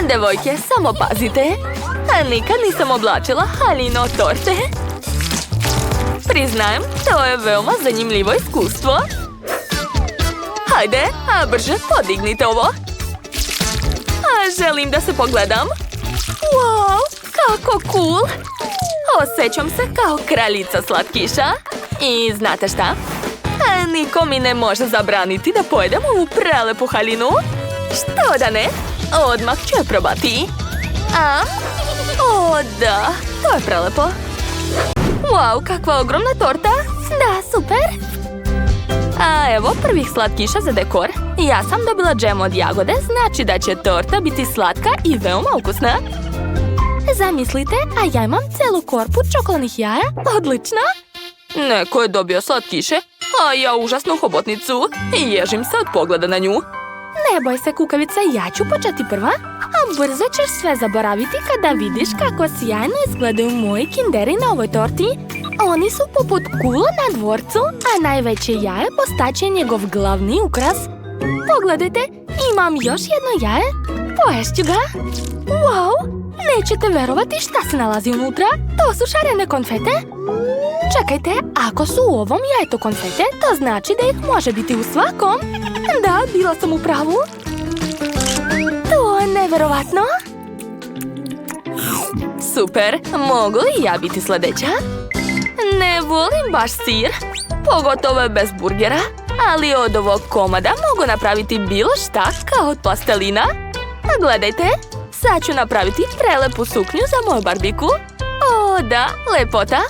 Devojke, samo pazite. Nikad nisam oblačila haljino torte. Priznajem, to je veoma zanimljivo iskustvo. Hajde, a brže podignite ovo. Želim da se pogledam. Wow, kako cool. Osjećam se kao kraljica slatkiša. I znate šta? Niko mi ne može zabraniti da pojedem ovu prelepu haljinu. Što da ne? Odmah ću je probati. O, da, to je prelepo. Wow, kakva ogromna torta. Da, super. A evo prvih slatkiša za dekor. Ja sam dobila džem od jagode, znači da će torta biti slatka i veoma ukusna. Zamislite, a ja imam celu korpu čokoladnih jaja. Odlično. Neko je dobio slatkiše, a ja užasnu hobotnicu. I ježim se od pogleda na nju. Ne boj se, kukavica, ja ću početi prva. A brzo ćeš sve zaboraviti kada vidiš kako sjajno izgledaju moji kinderi na ovoj torti. Oni su poput kula na dvorcu, a najveće jaje postaće njegov glavni ukras. Pogledajte, imam još jedno jaje. Poješću ga. Wow, nećete verovati šta se nalazi unutra. To su šarene konfete. Čekajte, ako su u ovom jajetu konfete, to znači da ih može biti u svakom. Da, bila sam u pravu. To je neverovatno. Super, mogu li ja biti sledeća? Ne volim baš sir, pogotovo bez burgera, ali od ovog komada mogu napraviti bilo šta kao od plastelina. A gledajte, sad ću napraviti prelepu suknju za moju barbiku. O, da, lepota.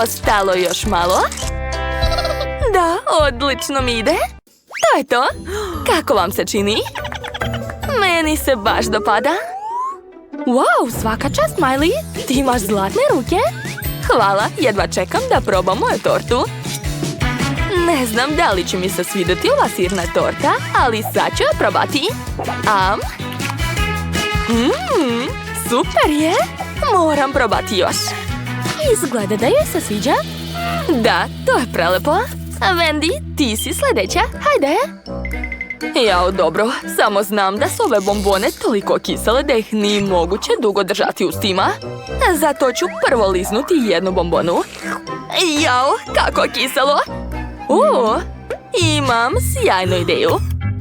Ostalo još malo. Da, odlično mi ide. To je to. Kako vam se čini? Meni se baš dopada. Wow, svaka čast, Miley. Ti imaš zlatne ruke. Hvala, jedva čekam da probam moju tortu. Ne znam da li će mi se svidjeti ova sirna torta, ali sad ću je probati. Super je. Moram probati još. Izgleda da joj se sviđa. Da, to je prelepo. Wendy, ti si sljedeća. Hajde. Jao, dobro. Samo znam da su ove bombone toliko kisele da ih nije moguće dugo držati u ustima. Zato ću prvo liznuti jednu bombonu. Jao, kako kiselo. Imam sjajnu ideju.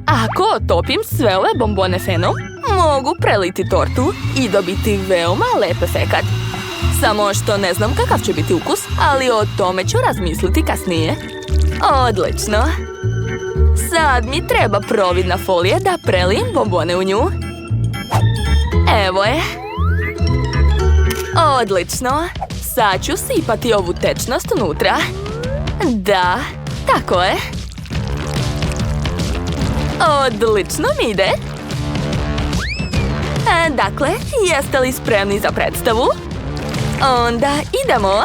Ako otopim sve ove bombone fenom, mogu preliti tortu i dobiti veoma lep efekat. Samo što ne znam kakav će biti ukus, ali o tome ću razmisliti kasnije. Odlično. Sad mi treba providna folija da prelijem bombone u nju. Evo je. Odlično. Sad ću sipati ovu tečnost unutra. Da, tako je. Odlično mi ide. Dakle, jeste li spremni za predstavu? Onda idemo.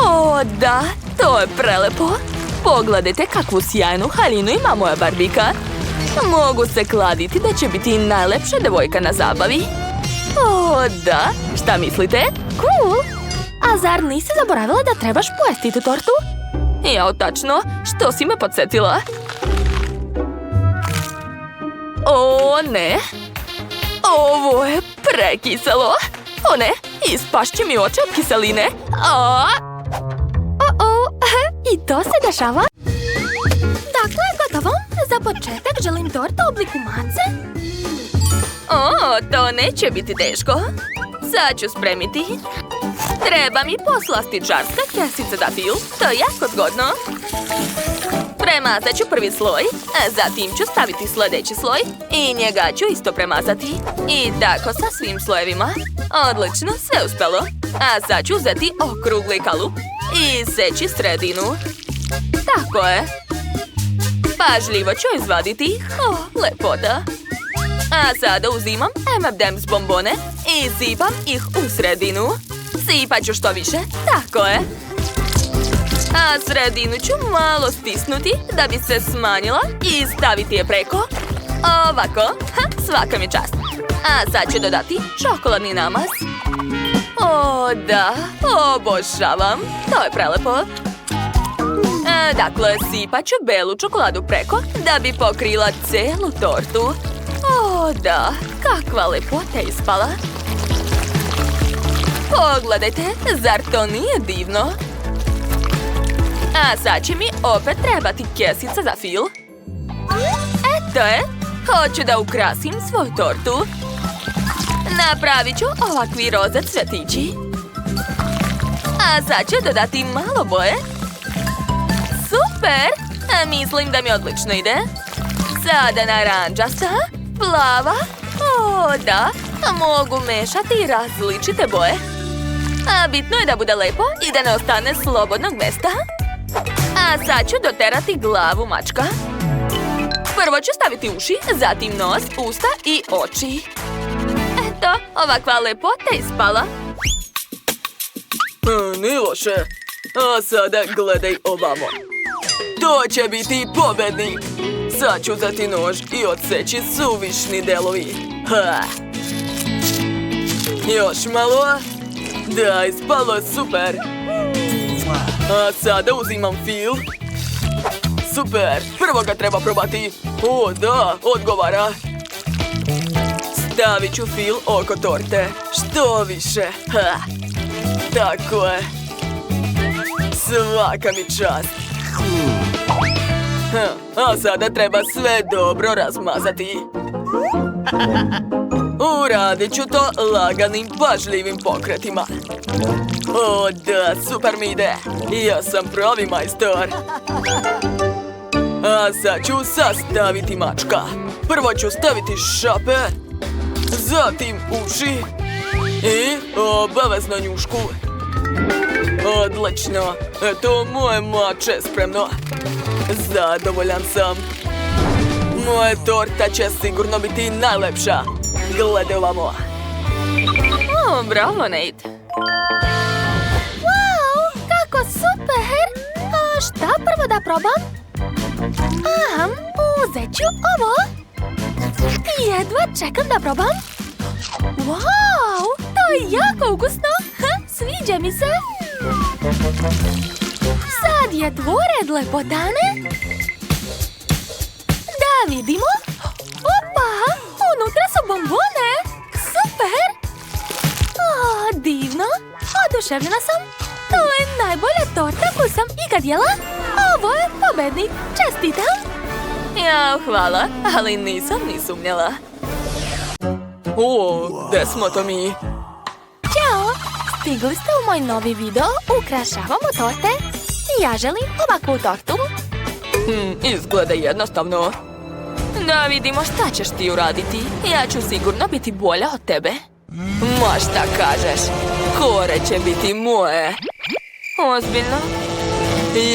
O, da, to je prelepo. Pogledajte kakvu sjajnu haljinu ima moja barbika. Mogu se kladiti da će biti najlepša devojka na zabavi. O, da, šta mislite? Cool. A zar nisi zaboravila da trebaš pojesti tu tortu? Jao, tačno, što si me podsjetila? O, ne. Ovo je prekiselo. O, ne, ispašće mi oči od kiseline. I to se dešava. Dakle, gotovo. Za početak želim tortu u obliku mace. To neće biti teško. Sad ću spremiti. Treba mi poslastičarska kesica dafil. To je jako zgodno. Premazat ću prvi sloj, zatim ću staviti sljedeći sloj i njega ću isto premazati. I tako sa svim slojevima. Odlično, sve uspelo. A sad ću uzeti okrugli kalup i seći sredinu. Tako je. Pažljivo ću izvaditi. Lepota. A sada uzimam M&M's bombone i sipam ih u sredinu. Sipat ću što više. Tako je. A sredinu ću malo stisnuti da bi se smanjila i staviti je preko. Ovako. Svaka mi čast. A sad ću dodati čokoladni namaz. O, da. Obožavam. To je prelepo. Dakle, sipat ću belu čokoladu preko da bi pokrila celu tortu. O, da, kakva lepota ispala. Pogledajte, zar to nije divno? A sad će mi opet trebati kesica za fil. Eto je, hoću da ukrasim svoju tortu. Napravit ću ovakvi roze cvjetići. A sad ću dodati malo boje. Super! Mislim da mi odlično ide. Sada naranđasta, plava. O, da, mogu mešati različite boje. A bitno je da bude lepo i da ne ostane slobodnog mjesta. A sad ću doterati glavu mačka. Prvo ću staviti uši, zatim nos, usta i oči. Eto, ovakva lepota ispala. Nije loše. A sada gledaj ovamo. To će biti pobednik. Sad ću uzeti nož i odseći suvišni delovi. Ha. Još malo. Da, ispalo super. A sada uzimam fil. Super, prvo ga treba probati. O, da, odgovara. Stavit ću fil oko torte. Što više. Ha. Tako je. Svaka mi čast. A sada treba sve dobro razmazati. Uradit ću to laganim, pažljivim pokretima. O, da, super mi ide. Ja sam pravi majstor. A sad ću sastaviti mačka. Prvo ću staviti šape, zatim uši i obavezno njušku. Odlično. Eto, moje mače spremno. Zadovoljan sam. Moja torta će sigurno biti najlepša. Gledaj ovamo. O, bravo, Nate. Wow, kako super! A šta prvo da probam? Aha, uzet ću ovo. Jedva čekam da probam. Wow, to je jako ukusno. Sviđa mi se. Sad je dvored lepotane. Da vidimo. Opa, unutra su bombone. Super. O, divno. Oduševljena sam. To je najbolja torta koju sam ikad jela. Ovo je pobednik. Čestitam. Ja, hvala, ali nisam ni sumnjala. O, gde smo to mi? Ćao. Stigli ste u moj novi video Ukrašavamo torte. Ja želim ovakvu tortu. Izgleda jednostavno. Da vidimo šta ćeš ti uraditi. Ja ću sigurno biti bolja od tebe. Ma šta kažeš? Kore će biti moje. Ozbiljno?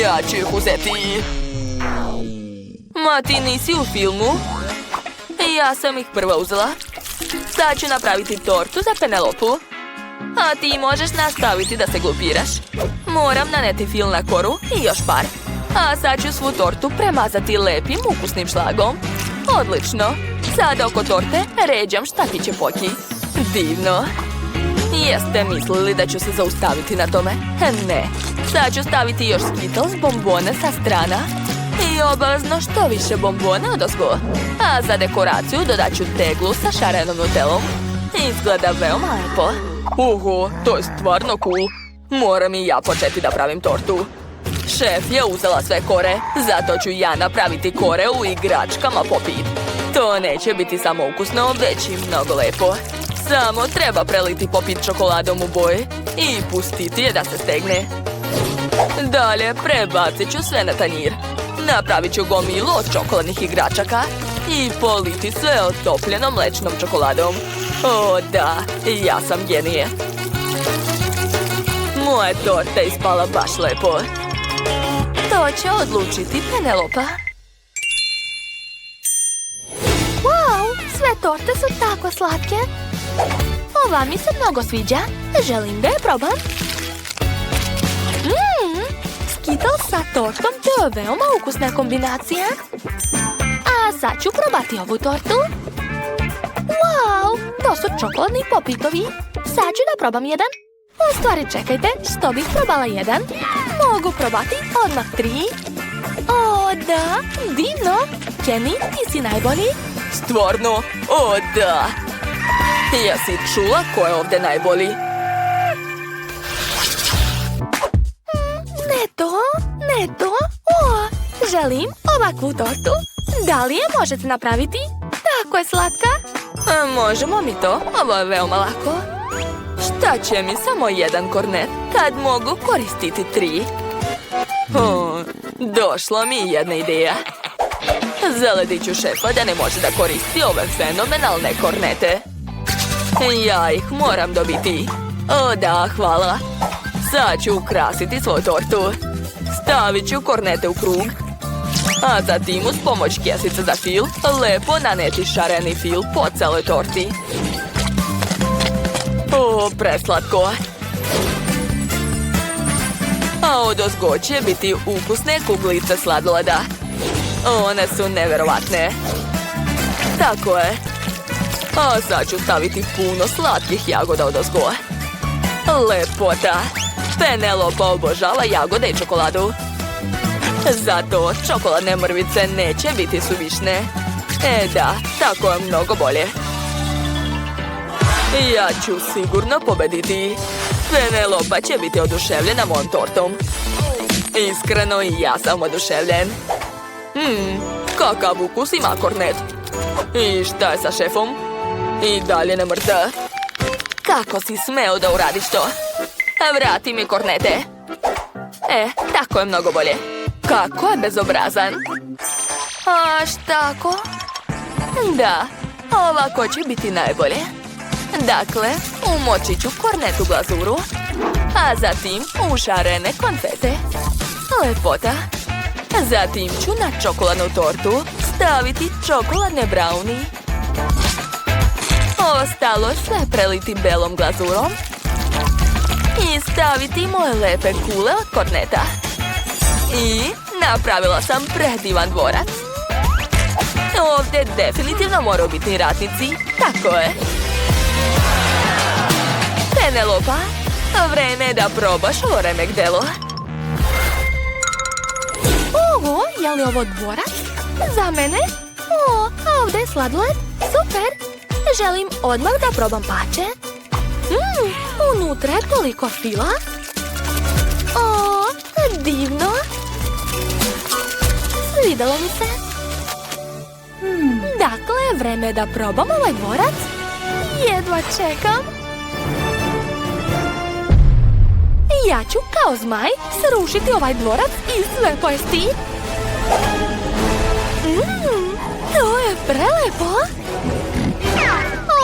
Ja ću ih uzeti. Ma ti nisi u filmu? Ja sam ih prva uzela. Sad ću napraviti tortu za Penelopu. A ti možeš nastaviti da se glupiraš. Moram naneti fil na koru i još par. A sad ću svu tortu premazati lepim ukusnim šlagom. Odlično. Sada oko torte ređam štapiće poki. Divno. Jeste mislili da ću se zaustaviti na tome? Ne. Sad ću staviti još Skittles bombone sa strana. I obavezno što više bombona odozgo. A za dekoraciju dodat ću teglu sa šarenom nutelom. Izgleda veoma lepo. Oho, to je stvarno cool. Moram i ja početi da pravim tortu. Šef je uzela sve kore, zato ću ja napraviti kore u igračkama Popit. To neće biti samo ukusno, već i mnogo lepo. Samo treba preliti Popit čokoladom u boji i pustiti je da se stegne. Dalje prebacit ću sve na tanjir. Napravit ću gomilu od čokoladnih igračaka i politi sve otopljenom mlečnom čokoladom. O da, ja sam genije. Moja torta ispala baš lepo. To će odlučiti Penelopa. Wow, sve torte su tako slatke. Ova mi se mnogo sviđa. Želim da je probam. Skittles sa tortom, to je veoma ukusna kombinacija. A sad ću probati ovu tortu. Wow, to su čokoladni popitovi. Sad ću da probam jedan. U stvari, čekajte, što bih probala jedan? Mogu probati odmah 3. O, da, divno. Kenny, ti si najbolji. Stvarno? O, da! Jesi čula ko je ovdje najbolji? Ne to. O, želim ovakvu tortu. Da li je možete napraviti? Tako je slatka. Možemo mi to? Ovo je veoma lako. Šta će mi samo jedan kornet kad mogu koristiti 3? Došla mi jedna ideja. Zaledit ću šefa da ne može da koristi ove fenomenalne kornete. Ja ih moram dobiti. O da, hvala. Sad ću ukrasiti svoju tortu. Stavit ću kornete u krug. A zatim uz pomoć kesice za fil lepo naneti šareni fil po celoj torti. O, preslatko. A odozgo će biti ukusne kuglice sladoleda. One su neverovatne. Tako je. A sad ću staviti puno slatkih jagoda odozgo. Lepota. Penelopa obožava jagode i čokoladu. Zato čokoladne mrvice neće biti suvišne. Da, tako je mnogo bolje. Ja ću sigurno pobediti. Penelopa će biti oduševljena mojom tortom. Iskreno i ja sam oduševljen. Kakav ukus ima kornet. I šta je sa šefom? I dalje ne mrda. Kako si smeo da uradiš to? Vrati mi kornete. Tako je mnogo bolje. Kako je bezobrazan. A štako? Da, ovako će biti najbolje. Dakle, umočit ću kornet u glazuru, a zatim u šarene konfete. Lepota. Zatim ću na čokoladnu tortu staviti čokoladne brownie. Ostalo sve preliti belom glazurom i staviti moje lepe kule od korneta. I napravila sam predivan dvorac. Ovdje definitivno moraju biti ratnici, tako je. Penelopa, vreme je da probaš ovo remek delo. Oho, je li ovo dvorac? Za mene? O, a ovdje je sladoled? Super! Želim odmah da probam pače. Unutra je toliko fila. O, divno! Svidelo mi se. Dakle, vreme je da probam ovaj dvorac. Jedva čekam. Ja ću kao zmaj srušiti ovaj dvorac i sve pojesti. To je prelepo.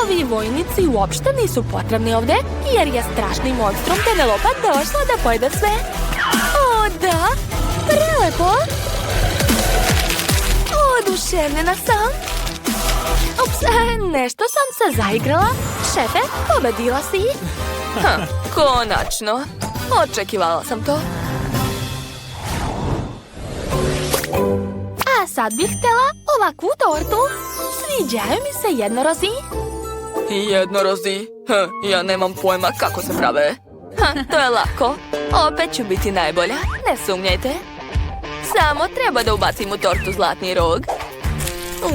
Ovi vojnici uopšte nisu potrebni ovdje, jer je strašni monstrum Penelopa došla da pojede sve. O, da, prelepo. Oduševljena sam. Ups, nešto sam se zaigrala. Šefe, pobedila si. Konačno. Očekivala sam to. A sad bih htjela ovakvu tortu. Sviđaju mi se jednorozi. Jednorozi? Ja nemam pojma kako se prave. To je lako. Opet ću biti najbolja, ne sumnjajte. Samo treba da ubacim u tortu zlatni rog,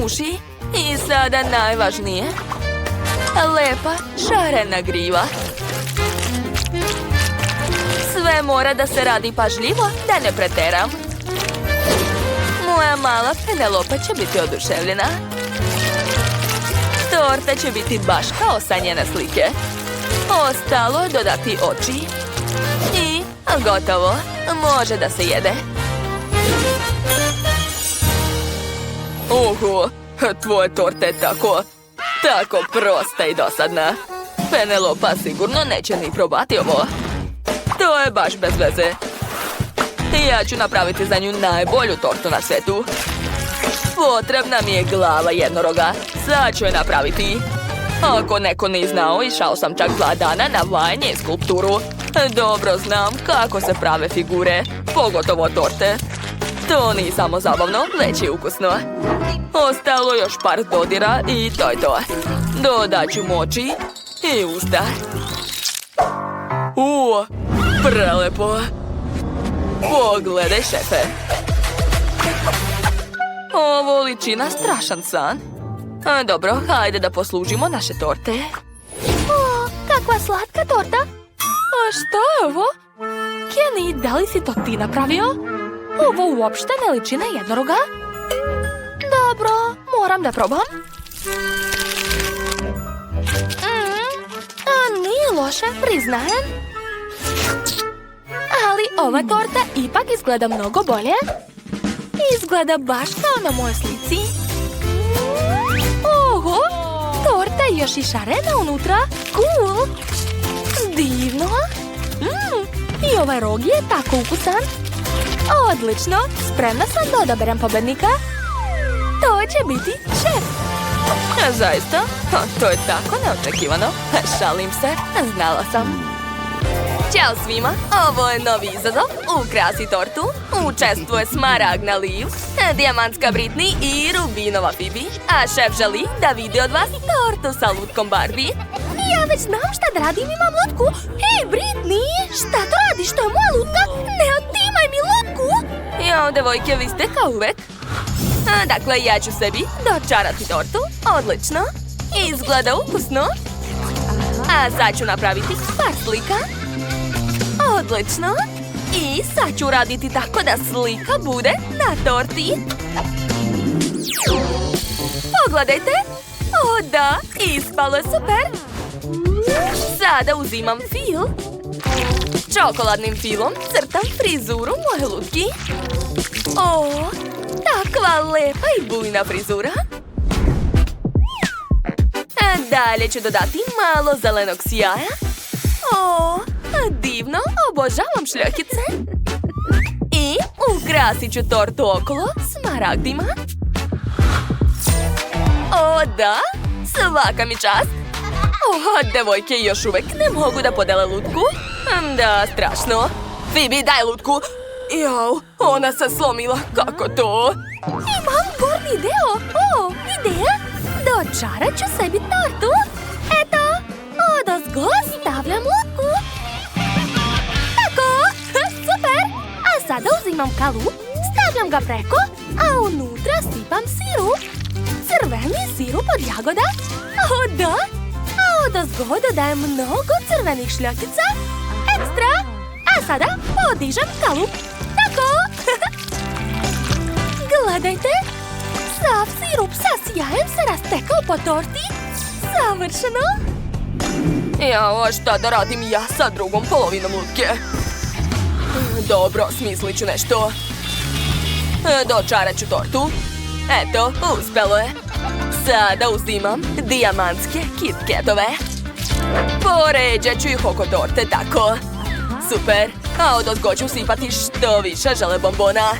uši i sada najvažnije. Lepa šarena griva. Sve mora da se radi pažljivo, da ne preteram. Moja mala Penelopa će biti oduševljena. Torta će biti baš kao sa njene slike. Ostalo je dodati oči. I gotovo, može da se jede. Tvoje torta je tako prosta i dosadna. Penelopa sigurno neće ni probati ovo. To je baš bez veze. Ja ću napraviti za nju najbolju tortu na svijetu. Potrebna mi je glava jednoroga. Sad ću je napraviti. Ako neko nije znao, išao sam čak 2 dana na vajanje i skulpturu. Dobro znam kako se prave figure, pogotovo torte. To nije samo zabavno, već i ukusno. Ostalo još par dodira i to je to. Dodat ću moči i usta. Prelepo. Pogledaj, šefe. Ovo liči na strašan san. Dobro, hajde da poslužimo naše torte. O, kakva slatka torta. A što je ovo? Kenny, da li si to ti napravio? Ovo uopšte ne liči na jednoroga. Dobro, moram da probam. Nije loše, priznajem. Ali ova torta ipak izgleda mnogo bolje. Izgleda baš kao na mojoj slici. Oho, torta je još i šarena unutra. Cool. Divno. I ovaj rog je tako ukusan. Odlično, spremna sam da odaberem pobednika. To će biti šef. Zaista? To je tako neočekivano. Šalim se, znala sam. Ćao svima, ovo je novi izazov. Ukrasi tortu. Učestvuje Smaragdna Liv, Dijamantska Britney i Rubinova Phoebe. A šef želi da vidi od vas tortu sa lutkom Barbie. Ja već znam šta da radim, imam lutku. Hej, Britney, šta to radiš? To je moja lutka. Ne otimaj mi lutku. Jao, devojke, vi ste kao uvek. Dakle, ja ću sebi dočarati tortu. Odlično. Izgleda ukusno. A sad ću napraviti par slika. Odlično. I sad ću raditi tako da slika bude na torti. Pogledajte. O da, ispalo je super. Sada uzimam fil. Čokoladnim filom crtam frizuru moje lutki. O, takva lepa i bujna frizura. Dalje ću dodati malo zelenog sjaja. O, divno, obožavam šljokice. I ukrasit ću tortu okolo smaragdima. O da, svaka mi čast. O, devojke još uvek ne mogu da podele lutku. Da, strašno. Phoebe, daj lutku. Jao, ona se slomila. Kako to? Imam gornji deo. O, ideja. Dočarat ću sebi tortu. Eto, odozgo stavljam lutku. Tako, super. A sada uzimam kalup, stavljam ga preko, a unutra sipam sirup. Crveni sirup od jagoda. O da, a odozgo dodajem mnogo crvenih šljokica. Ekstra. A sada podižem kalup. Tako. Gledajte. Sav sirup sa sjajem se rastekao po torti. Savršeno. Jao, šta da radim ja sa drugom polovinom lutke? Dobro, smislit ću nešto. Dočarat ću tortu. Eto, uspelo je. Sada uzimam dijamantske KitKatove. Poređat ću ih oko torte, tako. Super, a odozgo ću sipati što više žele bombona.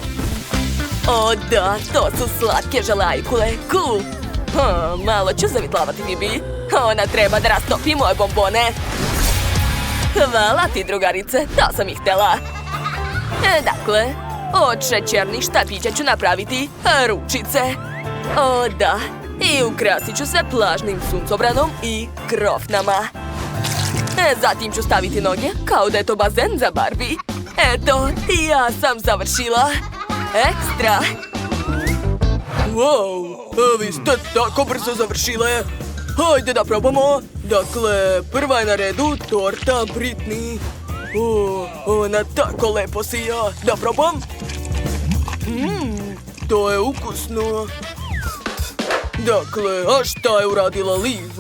O da, to su slatke želajkule, cool. Malo ću zavitlavati Phoebe. Ona treba da rastopi moje bombone. Hvala ti, drugarice, to sam ih htjela. Dakle, od šećernih štapića ću napraviti ručice. O da, i ukrasit ću se plažnim suncobranom i krofnama. Zatim ću staviti noge kao da je to bazen za Barbie. Eto, ja sam završila. Ekstra! Wow, vi ste tako brzo završile. Hajde da probamo. Dakle, prva je na redu torta Britney. Ona tako lepo sija. Da probam? To je ukusno. Dakle, a šta je uradila Liv?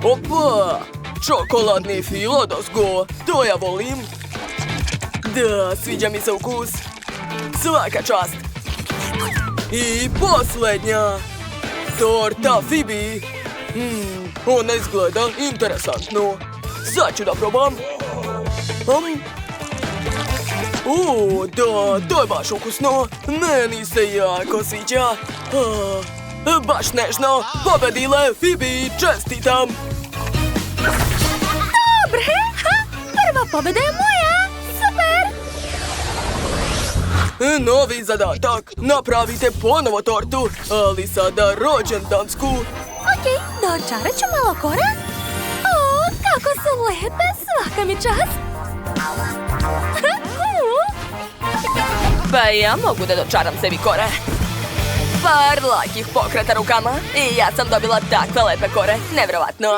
Opa! Čokoladni fil odozgo. To ja volim. Da, sviđa mi se ukus. Svaka čast. I posljednja. Torta Phoebe. Ona izgleda interesantno. Sad ću da probam. Da, to je baš ukusno. Meni se jako sviđa. Baš nežno. Pobedile Phoebe, čestitam. Dobre, prva pobjeda je moja. Super. Novi zadatak. Napravite ponovo tortu, ali sada rođendansku. Okej, dočarat ću malo kora. O, kako su lepe, svaka mi čast. Pa ja mogu da dočaram sebi kore. par lakih pokreta rukama i ja sam dobila takve lepe kore. Nevjerovatno.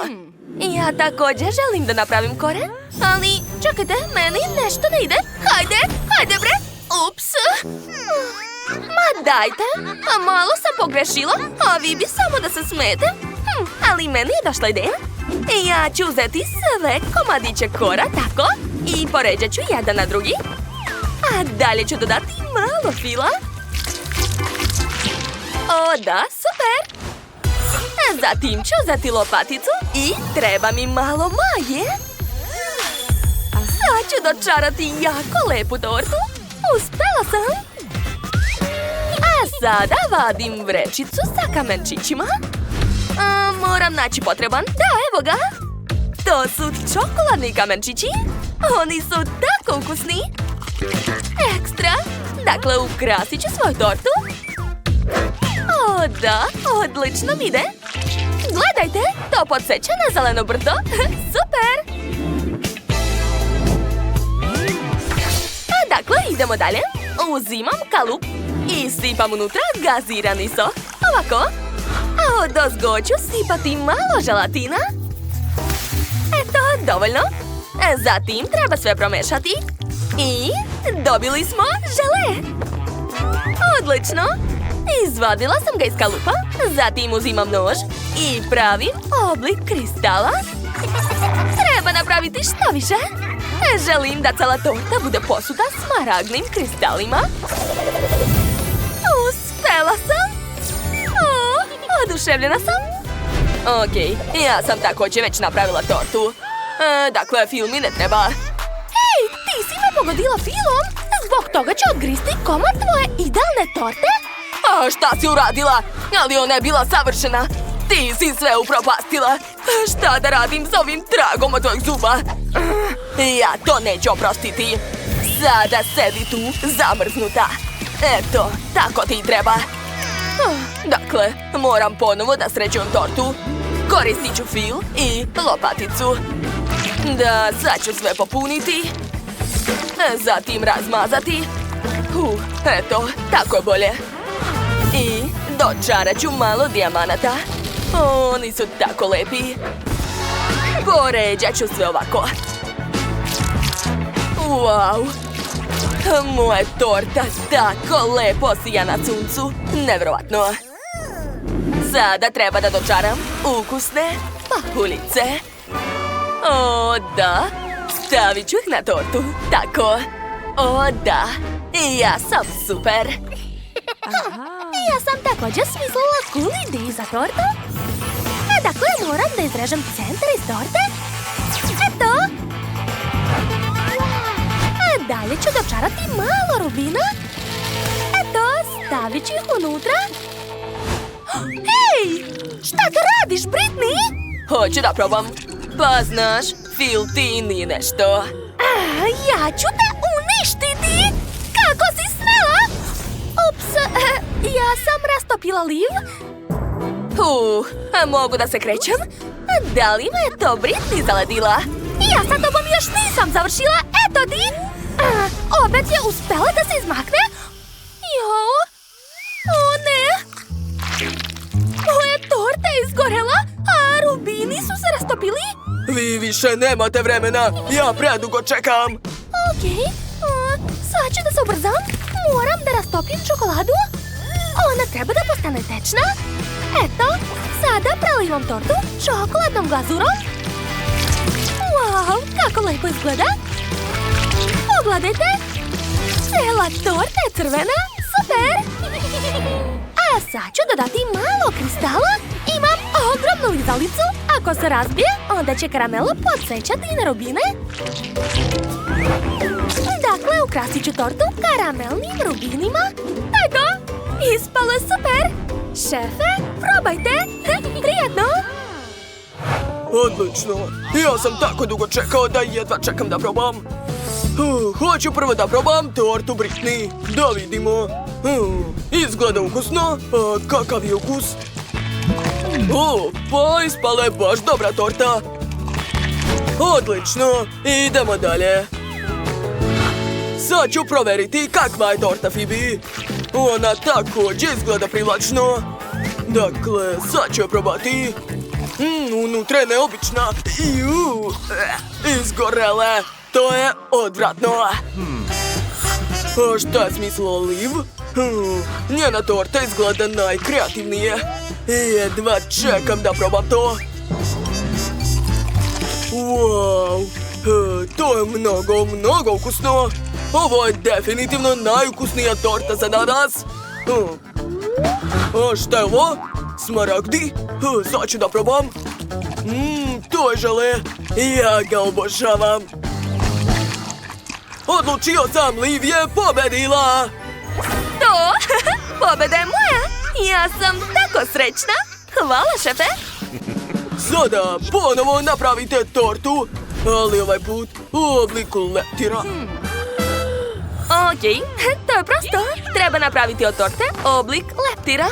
Ja također želim da napravim kore, ali čekajte, meni nešto ne ide. Hajde bre. Ups. Ma dajte, a malo sam pogrešila, a vi bi samo da se smete. Ali meni je došla ideja. Ja ću uzeti sve komadiće kora, tako, i poređat ću jedan na drugi. A dalje ću dodati malo fila. O da, super! Zatim ću uzeti lopaticu i treba mi malo maje. Sad ću dočarati jako lepu tortu. Uspela sam! A sada vadim vrećicu sa kamenčićima. Moram naći potreban. Da, evo ga! To su čokoladni kamenčići. Oni su tako ukusni. Ekstra! Dakle, ukrasit ću svoju tortu. O da, odlično mi ide. Gledajte, to podsjeća na zeleno brdo. Super! Dakle, idemo dalje. Uzimam kalup i sipam unutra gazirani sok. Ovako. A odozgo ću sipati malo želatina. Eto, dovoljno. Zatim treba sve promešati. I dobili smo žele. Odlično. Izvadila sam ga iz kalupa. Zatim uzimam nož i pravim oblik kristala. Treba napraviti što više. Želim da cela torta bude posuta smaragdnim kristalima. Uspela sam. Oduševljena sam. Okej, ja sam također već napravila tortu. Dakle, fil mi ne treba. Hej, ti si me pogodila filom. Zbog toga ću odgristi komad tvoje idealne torte. A šta si uradila? Ali ona je bila savršena. Ti si sve upropastila. Šta da radim s ovim tragom od tvojih zuba? Ja to neću oprostiti. Sada sedi tu, zamrznuta. Eto, tako ti treba. Dakle, moram ponovo da sređujem tortu. Koristit ću fil i lopaticu. Da, sad ću sve popuniti. Zatim razmazati. Eto, tako je bolje. I dočarat ću malo dijamanata. Oni su tako lepi. Poređat ću sve ovako. Wow! Moja torta tako lepo sija na suncu. Nevjerovatno. Sada treba da dočaram ukusne pahuljice. O da, stavit ću ih na tortu. Tako. O da, ja sam super. Ja sam također smislila cool ideju za tortu. Dakle, moram da izrežem centar iz torte. Eto. Dalje ću dočarati malo rubina. Eto, stavit ću ih unutra. Hej! Šta to radiš, Britney? Hoću da probam. Pa znaš, fil ti nije nešto. Ja ću te uništiti! Kako si smela? Ups, ja sam rastopila liv. Mogu da se krećem? Da li me to Britney zaledila? Ja sa tobom još nisam završila, eto ti! Opet je uspela da se izmakne? Jo! O ne! Moja torta je izgorela, a rubini su se rastopili. Vi više nemate vremena, ja predugo čekam. Okej, sad ću da se ubrzam. Moram da rastopim čokoladu. Ona treba da postane tečna. Eto, sada prelivam tortu čokoladnom glazurom. Wow, kako lepo izgleda. Pogledajte. Cela torta je crvena. Super. A sad ću dodati malo kristala. Imam ogromnu lizalicu. Ako se razbije, onda će karamelo podsjećati na rubine. Dakle, ukrasit ću tortu karamelnim rubinima. Eto, ispalo je super. Šefe, probajte. Prijetno. Odlično. Ja sam tako dugo čekao da jedva čekam da probam. Hoću prvo da probam tortu Britney. Da vidimo. Izgleda ukusno. A kakav je ukus? Pa ispala je baš dobra torta. Odlično. Idemo dalje. Sad ću proveriti kakva je torta, Phoebe. Ona također izgleda privlačno. Dakle, sad ću je probati. Unutra je neobična. Izgorele. To je odvratno. A šta je smisla Liv? Njena torta izgleda najkreativnije. Jedva čekam da probam to. Wow, to je mnogo ukusno. Ovo je definitivno najukusnija torta za danas. A šta je ovo? Smaragdi? Sad ću da probam. To je žele. Ja ga obožavam. Odlučio sam, Liv je pobedila. To? Pobeda je moja. Ja sam tako srećna. Hvala, šefe. Sada ponovo napravite tortu, ali ovaj put u obliku leptira. Okej, to je prosto. Treba napraviti od torte oblik leptira.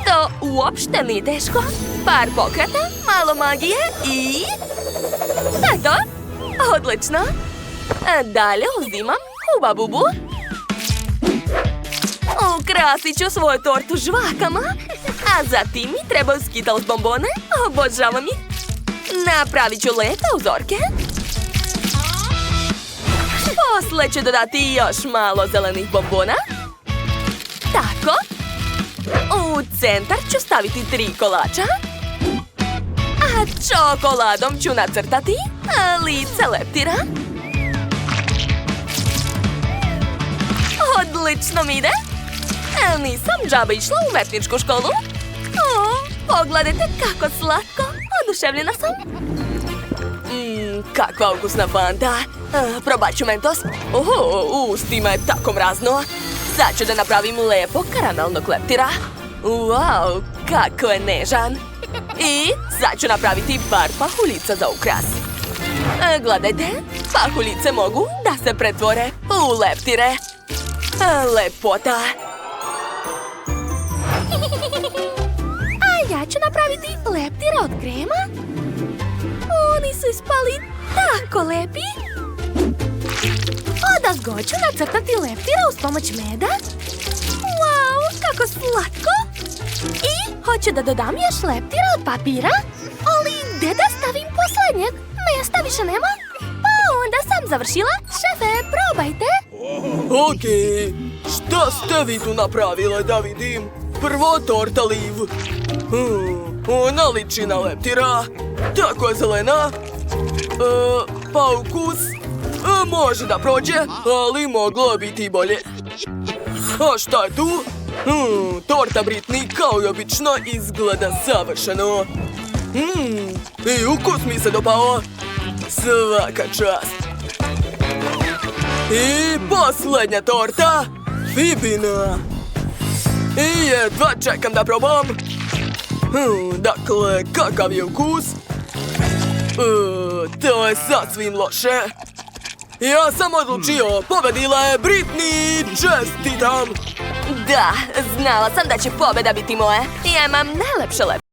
To uopšte nije teško. Par pokreta, malo magije i... Eto, odlično. Dalje uzimam hubabubu. Ukrasit ću svoju tortu žvakama. A zatim mi trebaju Skittles bombone. Obožavam ih. Napravit ću lepe uzorke. Posle ću dodati još malo zelenih bombona. Tako. U centar ću staviti 3 kolača. A čokoladom ću nacrtati lice leptira. Odlično mi ide. Nisam džaba išla u umetničku školu. Pogledajte kako slatko. Oduševljena sam. Kakva ukusna fanta. Probat ću mentos. U ustima je tako mrazno. Sad ću da napravim lepo karamelnog leptira. Wow, kako je nežan. I sad ću napraviti par pahuljica za ukras. Gledajte, pahuljice mogu da se pretvore u leptire. Lepota. A ja ću napraviti leptire od krema. Oni su ispali tako lepi. Odazgo ću nacrtati leptire uz pomoć meda. Wow, kako slatko. I hoću da dodam još leptira od papira. Ali gde da stavim poslednjeg? Mesta više nema. Pa onda sam završila. Šefe, probajte. Okej, šta ste vi tu napravile da vidim? Prvo torta Liv. Ona liči na leptira. Tako je zelena. Pa ukus može da prođe, ali moglo biti i bolje. A šta je tu? Torta Britney kao i obično izgleda savršeno. I ukus mi se dopao. Svaka čast. I posljednja torta, Fibina. I jedva čekam da probam. Dakle, kakav je ukus? To je sasvim loše. Ja sam odlučio, pobedila je Britney, čestitam. Da, znala sam da će pobeda biti moja. Ja imam najlepše leptire.